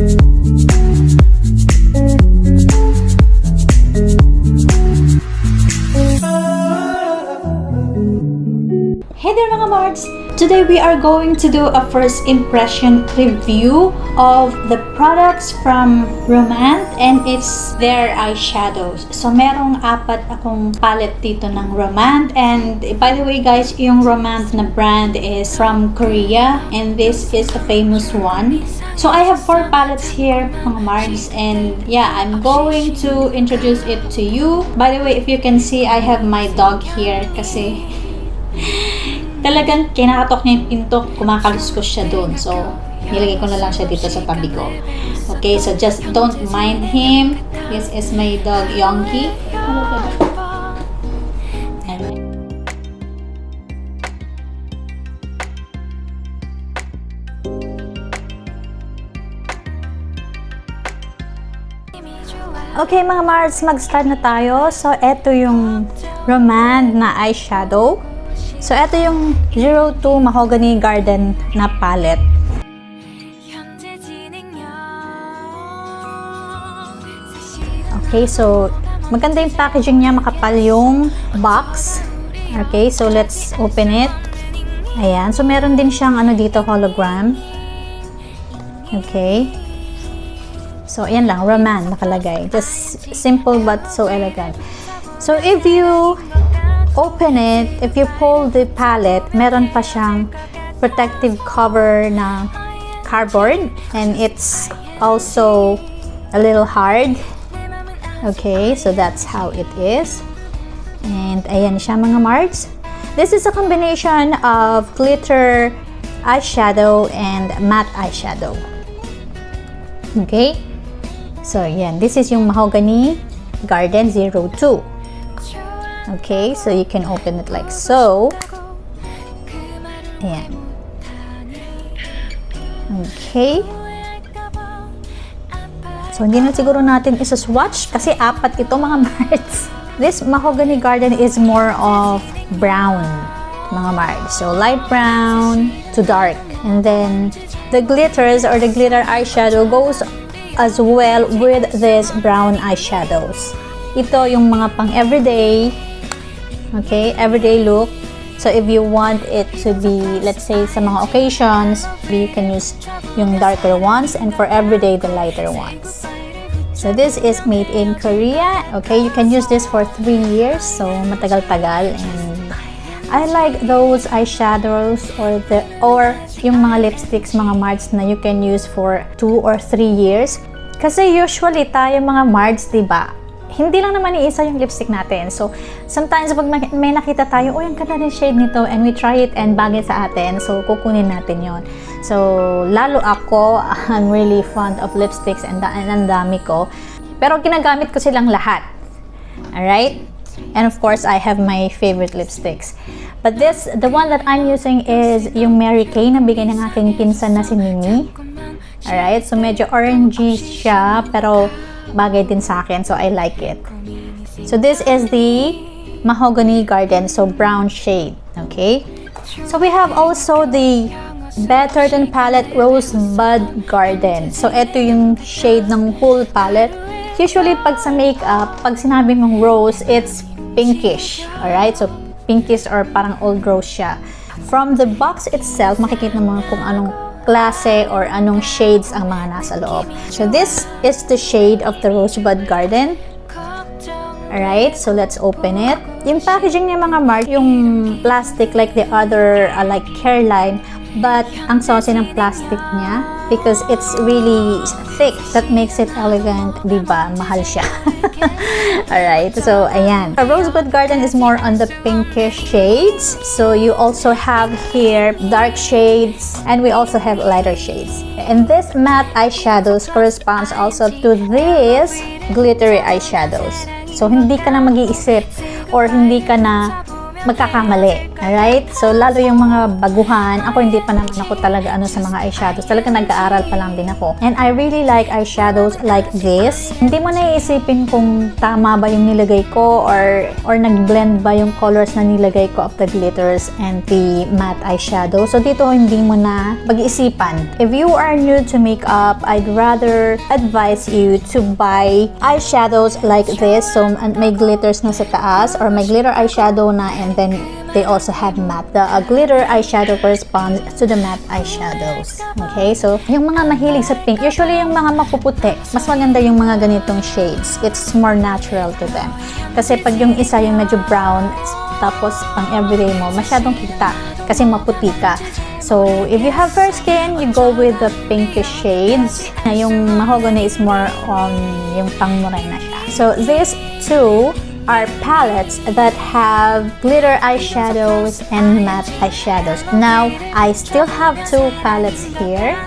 Hey there mga Mards! Today we are going to do a first impression review of the products from Rom&nd and it's their eyeshadows. So merong 4 akong palette dito ng Rom&nd, and by the way guys, yung Rom&nd na brand is from Korea and this is a famous one. So I have 4 palettes here mga Mards, and yeah, I'm going to introduce it to you. By the way, if you can see, I have my dog here kasi talagang kinakatok niya yung pinto, kumakaluskos siya doon. So, nilagay ko na lang siya dito sa tabi ko. Okay, so just don't mind him. This is my dog, Yonki. Okay mga Mars, mag-start na tayo. So, eto yung Rom&nd na eyeshadow. So, ito yung 02 Mahogany Garden na palette. Okay, so maganda yung packaging niya, makapal yung box. Okay, so let's open it. Ayan, so meron din siyang ano dito, hologram. Okay. So, ayan lang, Rom&nd nakalagay. Just simple but so elegant. So, if you open it, if you pull the palette, meron pa siyang protective cover na cardboard, and it's also a little hard. Okay, so that's how it is. And ayan siya mga Mards. This is a combination of glitter eyeshadow and matte eyeshadow. Okay, so ayan, this is yung Mahogany Garden 02. Okay, so you can open it like so. Ayan. Okay. So, hindi na siguro natin isa-swatch kasi 4 ito mga Mards. This Mahogany Garden is more of brown, mga Mards. So, light brown to dark. And then, the glitters or the glitter eyeshadow goes as well with these brown eyeshadows. Ito yung mga pang everyday. Okay, everyday look. So, if you want it to be, let's say, sa mga occasions, you can use yung darker ones, and for everyday, the lighter ones. So, this is made in Korea. Okay, you can use this for 3 years. So, matagal-tagal. And I like those eyeshadows or yung mga lipsticks, mga Mards, na you can use for 2 or 3 years. Kasi usually, tayo mga Mards, diba? Hindi lang naman iisa yung lipstick natin. So, sometimes pag may nakita tayo, ang ganda ng shade nito, and we try it and bagay sa atin, so kukunin natin yon. So, lalo ako, I'm really fond of lipsticks and ang dami ko. Pero ginagamit ko silang lahat. Alright? And of course, I have my favorite lipsticks. But the one that I'm using is yung Mary Kay na bigay ng aking pinsan na si Mimi. Alright? So, medyo orangey siya, pero bagay din sa akin, so I like it. So this is the Mahogany Garden, so brown shade. Okay, so we have also the Better Than Palette Rosebud Garden. So ito yung shade ng whole palette. Usually pag sa makeup, pag sinabi mong rose, it's pinkish. Alright, so pinkish or parang old rose siya. From the box itself, makikita mo kung anong klase or anong shades ang mga nasa loob. So this is the shade of the Rosebud Garden. Alright, so let's open it. Yung packaging niya mga Mark, yung plastic like the other like Careline, but ang saucy ng plastic niya because it's really thick. That makes it elegant, diba? Mahal siya. Alright, so ayan. The Rosebud Garden is more on the pinkish shades. So you also have here dark shades, and we also have lighter shades. And this matte eyeshadows corresponds also to these glittery eyeshadows. So hindi ka na mag-iisip or hindi ka na magkakamali. Alright? So, lalo yung mga baguhan. Ako, hindi pa naman ako talaga sa mga eyeshadows. Talaga nag-aaral pa lang din ako. And I really like eyeshadows like this. Hindi mo naiisipin kung tama ba yung nilagay ko or nag-blend ba yung colors na nilagay ko of the glitters and the matte eyeshadow. So, dito hindi mo na pag-iisipan. If you are new to makeup, I'd rather advise you to buy eyeshadows like this. So, may glitters na sa taas or may glitter eyeshadow na, and then they also have matte. The glitter eyeshadow corresponds to the matte eyeshadows. Okay? So, yung mga mahilig sa pink, usually yung mga mapuputi, mas maganda yung mga ganitong shades. It's more natural to them. Kasi pag yung isa yung medyo brown, tapos pang everyday mo, masyadong kita kasi maputi ka. So, if you have fair skin, you go with the pinkish shades. Yung mahogany is more on yung pang-morena siya. So, these two are palettes that have glitter eyeshadows and matte eyeshadows. Now, I still have two palettes here.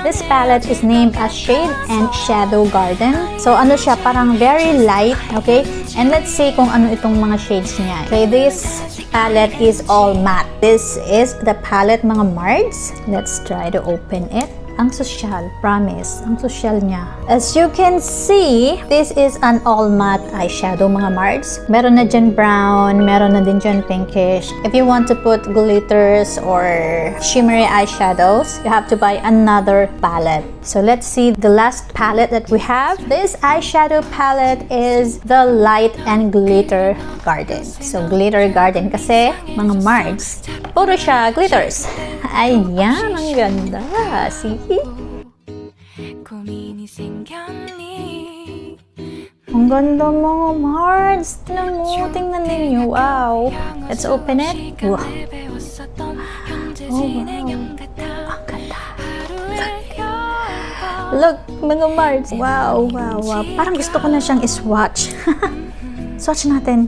This palette is named as Shade and Shadow Garden. So, ano siya, parang very light, okay? And let's see kung ano itong mga shades niya. Okay, this palette is all matte. This is the palette, mga Mards. Let's try to open it. Ang social, promise. Ang social niya. As you can see, this is an all matte eyeshadow, mga Mards. Meron na dyan brown, meron na din dyan pinkish. If you want to put glitters or shimmery eyeshadows, you have to buy another palette. So let's see the last palette that we have. This eyeshadow palette is the Light and Glitter Garden. So Glitter Garden kasi, mga Mards, puro siya glitters. Ayan, ang ganda. See? Ang ganda, mga Mards. Tingnan ninyo. Wow. Let's open it. Wow. Oh, wow. Ang ganda. Look, mga Mards. Wow, wow, wow. Parang gusto ko na siyang iswatch. Swatch natin.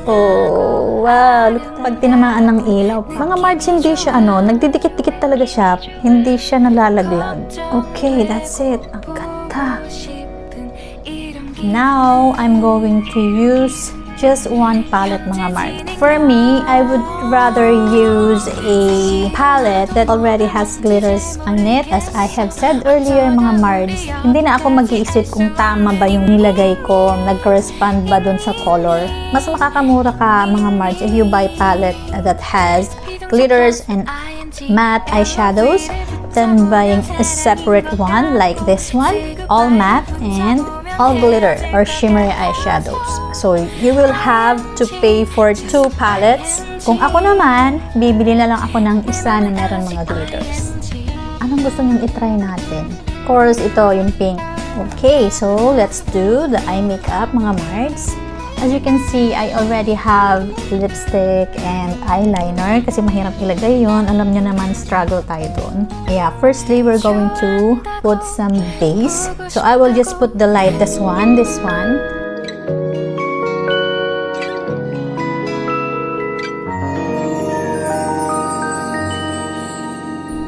Oh, wow. Look, pag tinamaan ng ilaw. Mga Mards, hindi siya nagdidikit-dikit talaga siya. Hindi siya nalalaglag. Okay, that's it. Ang ganda. Now, I'm going to use just one palette, mga Mards. For me, I would rather use a palette that already has glitters on it. As I have said earlier, mga Mards, hindi na ako mag-iisip kung tama ba yung nilagay ko, nag-correspond ba dun sa color. Mas makakamura ka, mga Mards, if you buy palette that has glitters and matte eyeshadows than buying a separate one like this one, all matte and all glitter or shimmery eyeshadows. So, you will have to pay for two palettes. Kung ako naman, bibili na lang ako ng isa na meron mga glitters. Anong gusto niyong itry natin? Of course, ito, yung pink. Okay, so let's do the eye makeup, mga Mards. As you can see, I already have lipstick and eyeliner kasi mahirap ilagay yun. Alam niyo naman, struggle tayo doon. Yeah, firstly, we're going to put some base. So, I will just put the lightest one, this one.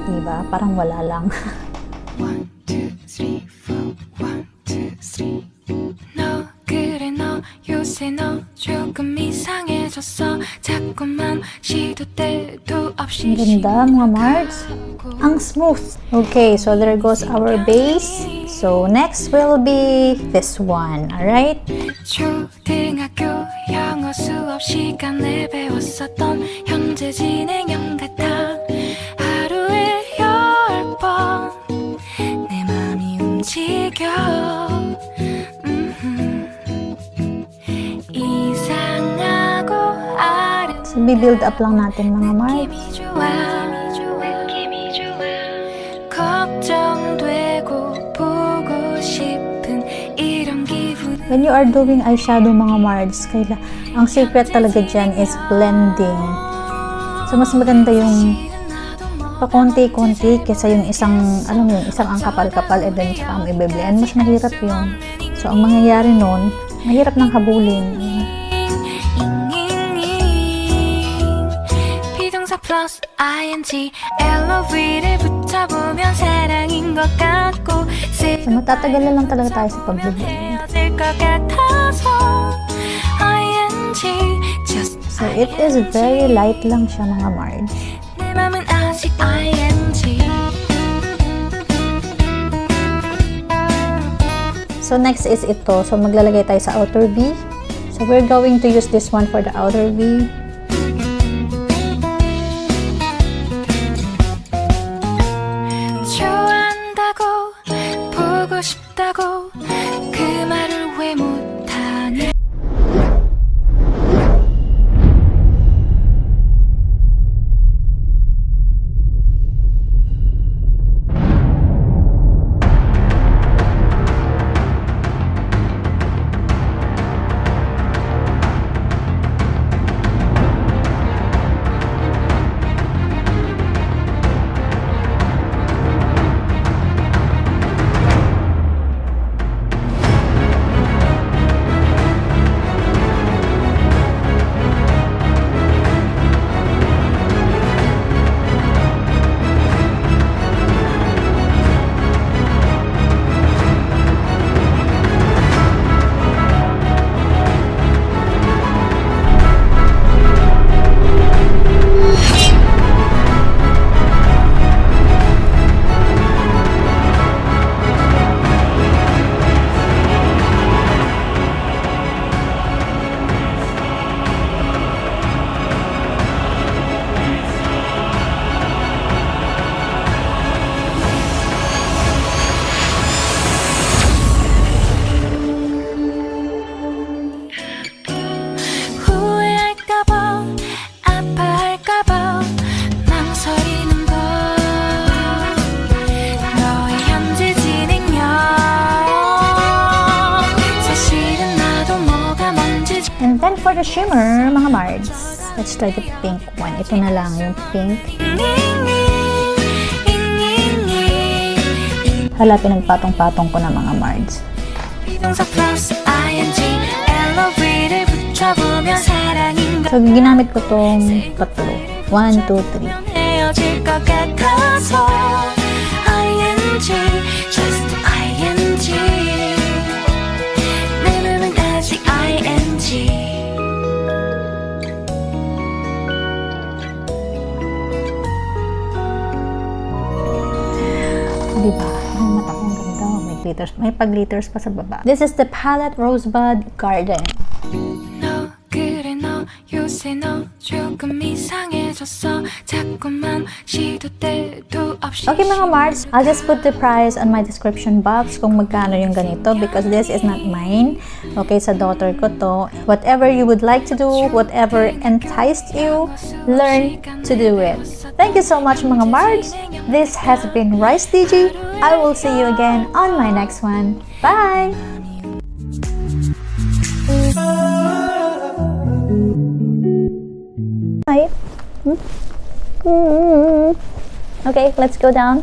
Diba? Parang wala lang. 1, 2, 3, 4 1, 2, 3 너 그래 너 요새 너 조금 이상해졌어 자꾸만 시도 때도 없이 Ang ganda, mga Mards. Ang smooth. Okay, so there goes our base. So next will be this one, alright? 초등학교 영어 수업 시간에 배웠었던 현재 진행형 같아 하루에 10번 내 맘이 움직여 So, build up lang natin, mga Mards. When you are doing eyeshadow, mga Mards, ang secret talaga dyan is blending. So, mas maganda yung pakonti-konti kesa yung isang, alam mo yun, isang ang kapal-kapal and then saka mo i-blend. Mas mahirap yun. So, ang mangyayari nun, mahirap nang habulin. plus ing LOV를 붙여보면 사랑인 것 같고 So, matatagal na lang talaga tayo sa pag-blend. 것 같아서 Just So it is very light lang siya mga Mards. 내 맘은 아직 ing. So next is ito. So maglalagay tayo sa outer V. So we're going to use this one for the outer V. 좋아한다고 보고 싶다고 그 말을 왜 못하니. 후회할까봐 아파할까봐 망설이는 걸 너의 현재 진행형 사실은 나도 뭐가 뭔지 And then for the shimmer, mga Mards, let's try the pink one. Ito na lang yung pink. Hala, pinagpatong-patong ko na mga Mards. 비동사 플러스 ing LOV를 붙여보면 사랑인 걸 So ginamit ko tong tatlo. 1, 2, 3. 헤어질 것 같아서 ing just ing 내 맘은 아직 ing Diba? Yung mata kong ganda. May glitters. May pag-glitters pa sa baba. This is the palette Rosebud Garden. 너 그래 너 요새 너 조금 이상해졌어 자꾸만 시도 때도 없이 Okay mga Mards, I'll just put the price on my description box kung magkano yung ganito because this is not mine. Okay, sa daughter ko to. Whatever you would like to do, whatever enticed you, learn to do it. Thank you so much mga Mards. This has been Ryce DG. I will see you again on my next one. Bye! Hi. Okay, let's go down.